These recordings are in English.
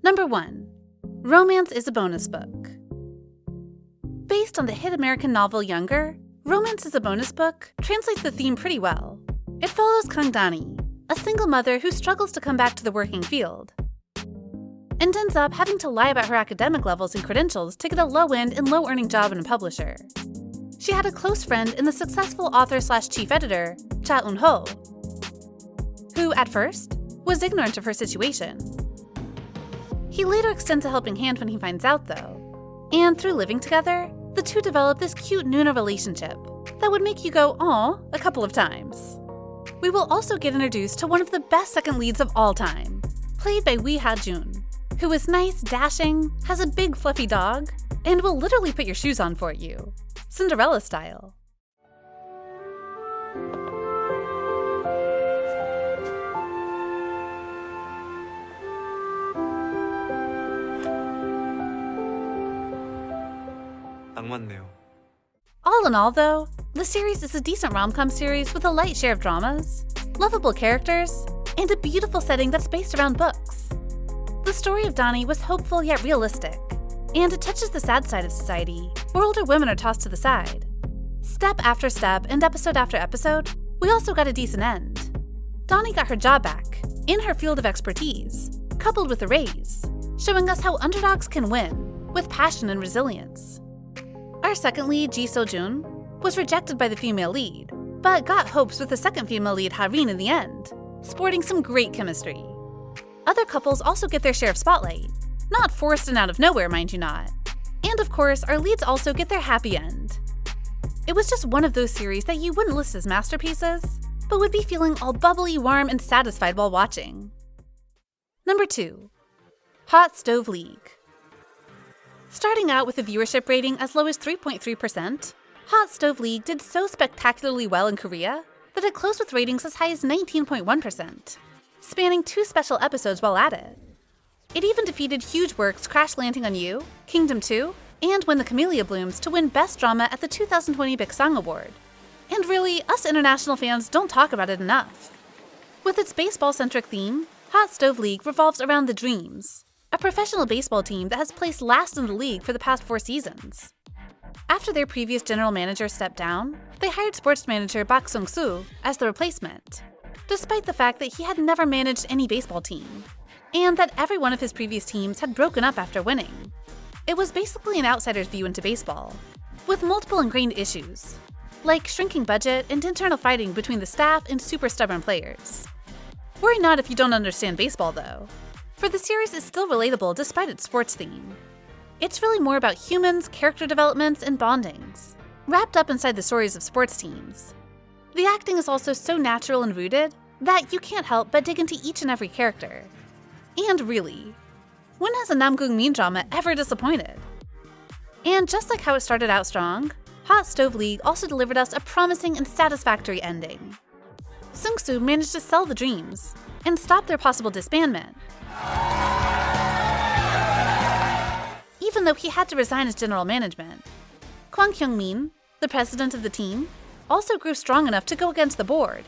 Number 1. Romance is a bonus book. Based on the hit American novel Younger, Romance is a bonus book translates the theme pretty well. It follows Kangdani, a single mother who struggles to come back to the working field, and ends up having to lie about her academic levels and credentials to get a low-end and low-earning job in a publisher. She had a close friend in the successful author/chief editor, Cha Eun-ho, who, at first, was ignorant of her situation. He later extends a helping hand when he finds out, though, and through living together, the two develop this cute Nuna relationship that would make you go, "aw," a couple of times. We will also get introduced to one of the best second leads of all time, played by Wi Ha-jun, who is nice, dashing, has a big fluffy dog, and will literally put your shoes on for you, Cinderella style. All in all, though, the series is a decent rom-com series with a light share of dramas, lovable characters, and a beautiful setting that's based around books. The story of Donnie was hopeful yet realistic, and it touches the sad side of society, where older women are tossed to the side. Step after step and episode after episode, we also got a decent end. Donnie got her job back, in her field of expertise, coupled with a raise, showing us how underdogs can win, with passion and resilience. Our second lead, Ji So-jun, was rejected by the female lead, but got hopes with the second female lead, Ha-rin, in the end, sporting some great chemistry. Other couples also get their share of spotlight, not forced and out of nowhere, mind you not. And of course, our leads also get their happy end. It was just one of those series that you wouldn't list as masterpieces, but would be feeling all bubbly, warm, and satisfied while watching. Number 2. Hot Stove League. Starting out with a viewership rating as low as 3.3%, Hot Stove League did so spectacularly well in Korea that it closed with ratings as high as 19.1%, spanning 2 special episodes while at it. It even defeated huge works Crash Landing on You, Kingdom 2, and When the Camellia Blooms to win Best Drama at the 2020 Big Song Award. And really, us international fans don't talk about it enough. With its baseball-centric theme, Hot Stove League revolves around the Dreams, a professional baseball team that has placed last in the league for the past 4 seasons. After their previous general manager stepped down, they hired sports manager Bak Sung-soo as the replacement, despite the fact that he had never managed any baseball team, and that every one of his previous teams had broken up after winning. It was basically an outsider's view into baseball, with multiple ingrained issues, like shrinking budget and internal fighting between the staff and super stubborn players. Worry not if you don't understand baseball, though, for the series is still relatable despite its sports theme. It's really more about humans, character developments, and bondings, wrapped up inside the stories of sports teams. The acting is also so natural and rooted that you can't help but dig into each and every character. And really, when has a Namgung-min drama ever disappointed? And just like how it started out strong, Hot Stove League also delivered us a promising and satisfactory ending. Sung-soo managed to sell the Dreams and stop their possible disbandment, even though he had to resign as general management. Kwang Kyung-min, the president of the team, also grew strong enough to go against the board.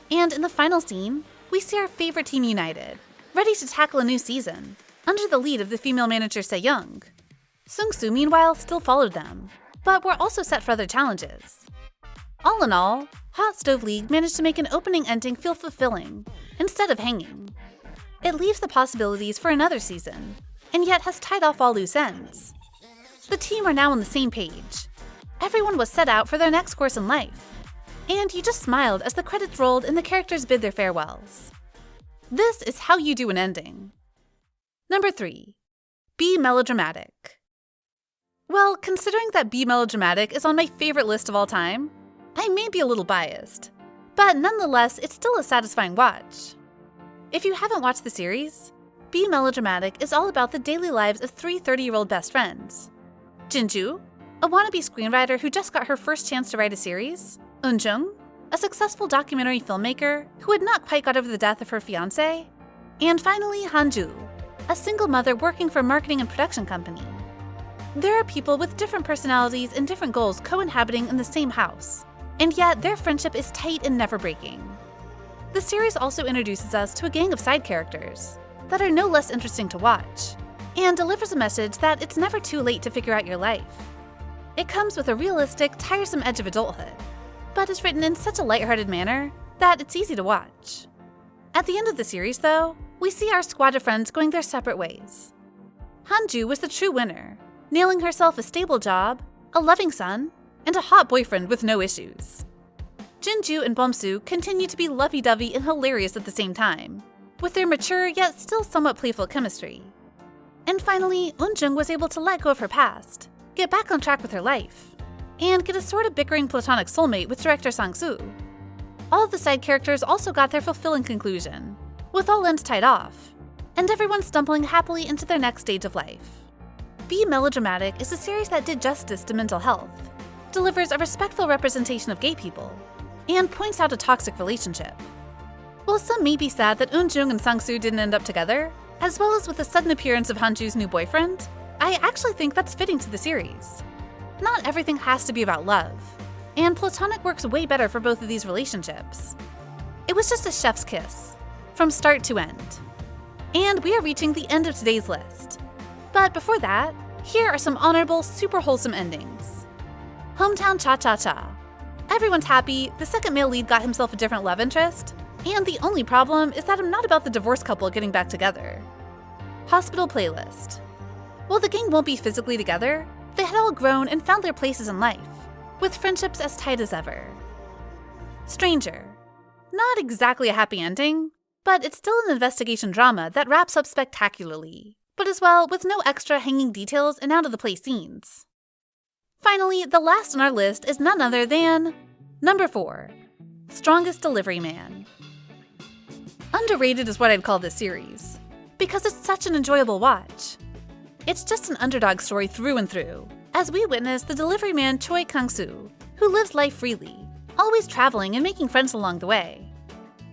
And in the final scene, we see our favorite team united, ready to tackle a new season, under the lead of the female manager Se-young. Sung-soo, meanwhile, still followed them, but were also set for other challenges. All in all, Hot Stove League managed to make an opening ending feel fulfilling, instead of hanging. It leaves the possibilities for another season, and yet has tied off all loose ends. The team are now on the same page. Everyone was set out for their next course in life, and you just smiled as the credits rolled and the characters bid their farewells. This is how you do an ending. Number 3. Be melodramatic. Well, considering that Be Melodramatic is on my favorite list of all time, I may be a little biased, but nonetheless, it's still a satisfying watch. If you haven't watched the series, Be Melodramatic is all about the daily lives of 3 30-year-old best friends. Jinju, a wannabe screenwriter who just got her first chance to write a series, Eunjung, a successful documentary filmmaker who had not quite got over the death of her fiancé, and finally Hanju, a single mother working for a marketing and production company. There are people with different personalities and different goals co-inhabiting in the same house, and yet their friendship is tight and never breaking. The series also introduces us to a gang of side characters that are no less interesting to watch, and delivers a message that it's never too late to figure out your life. It comes with a realistic, tiresome edge of adulthood, but is written in such a lighthearted manner that it's easy to watch. At the end of the series, though, we see our squad of friends going their separate ways. Hanju was the true winner, nailing herself a stable job, a loving son, and a hot boyfriend with no issues. Jinju and Bomsu continue to be lovey-dovey and hilarious at the same time, with their mature yet still somewhat playful chemistry. And finally, Eunjung was able to let go of her past, get back on track with her life, and get a sort of bickering platonic soulmate with director Sang-soo. All of the side characters also got their fulfilling conclusion, with all ends tied off, and everyone stumbling happily into their next stage of life. Melodramatic is a series that did justice to mental health, delivers a respectful representation of gay people, and points out a toxic relationship. While some may be sad that Eunjung and Sang-soo didn't end up together, as well as with the sudden appearance of Hanju's new boyfriend, I actually think that's fitting to the series. Not everything has to be about love, and platonic works way better for both of these relationships. It was just a chef's kiss, from start to end. And we are reaching the end of today's list. But before that, here are some honorable, super wholesome endings. Hometown Cha-Cha-Cha. Everyone's happy, the second male lead got himself a different love interest, and the only problem is that I'm not about the divorced couple getting back together. Hospital Playlist. While the gang won't be physically together, they had all grown and found their places in life, with friendships as tight as ever. Stranger. Not exactly a happy ending, but it's still an investigation drama that wraps up spectacularly, but as well with no extra hanging details and out-of-the-place scenes. Finally, the last on our list is none other than number 4, Strongest Delivery Man. Underrated is what I'd call this series, because it's such an enjoyable watch. It's just an underdog story through and through, as we witness the delivery man Choi Kang-soo, who lives life freely, always traveling and making friends along the way.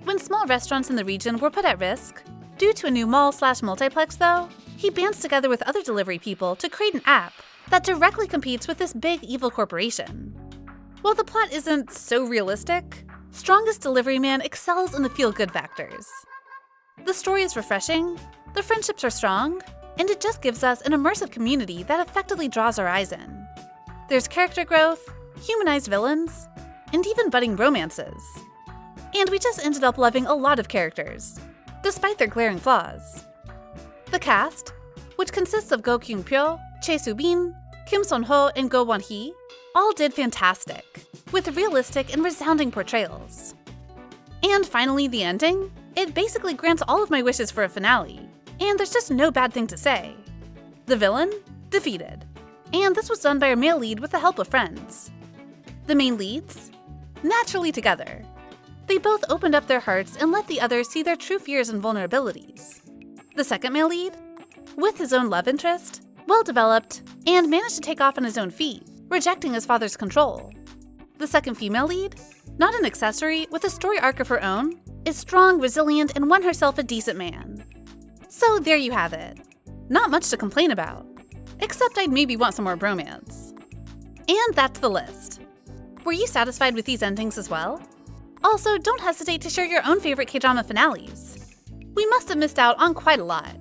When small restaurants in the region were put at risk, due to a new mall/multiplex though, he bands together with other delivery people to create an app that directly competes with this big evil corporation. While the plot isn't so realistic, Strongest Delivery Man excels in the feel-good factors. The story is refreshing, the friendships are strong, and it just gives us an immersive community that effectively draws our eyes in. There's character growth, humanized villains, and even budding romances. And we just ended up loving a lot of characters, despite their glaring flaws. The cast, which consists of Go Kyung-pyo, Chae Soo-bin, Kim Son-ho, and Go Won-hee, all did fantastic, with realistic and resounding portrayals. And finally, the ending. It basically grants all of my wishes for a finale, and there's just no bad thing to say. The villain? Defeated. And this was done by our male lead with the help of friends. The main leads? Naturally together. They both opened up their hearts and let the others see their true fears and vulnerabilities. The second male lead? With his own love interest, well-developed, and managed to take off on his own feet, rejecting his father's control. The second female lead? Not an accessory, with a story arc of her own, is strong, resilient, and won herself a decent man. So there you have it. Not much to complain about, except I'd maybe want some more bromance. And that's the list. Were you satisfied with these endings as well? Also, don't hesitate to share your own favorite K-drama finales. We must have missed out on quite a lot.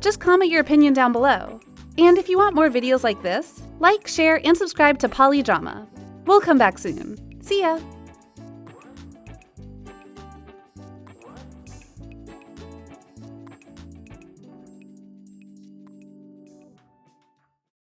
Just comment your opinion down below. And if you want more videos like this, like, share, and subscribe to bbalidrama. We'll come back soon. See ya!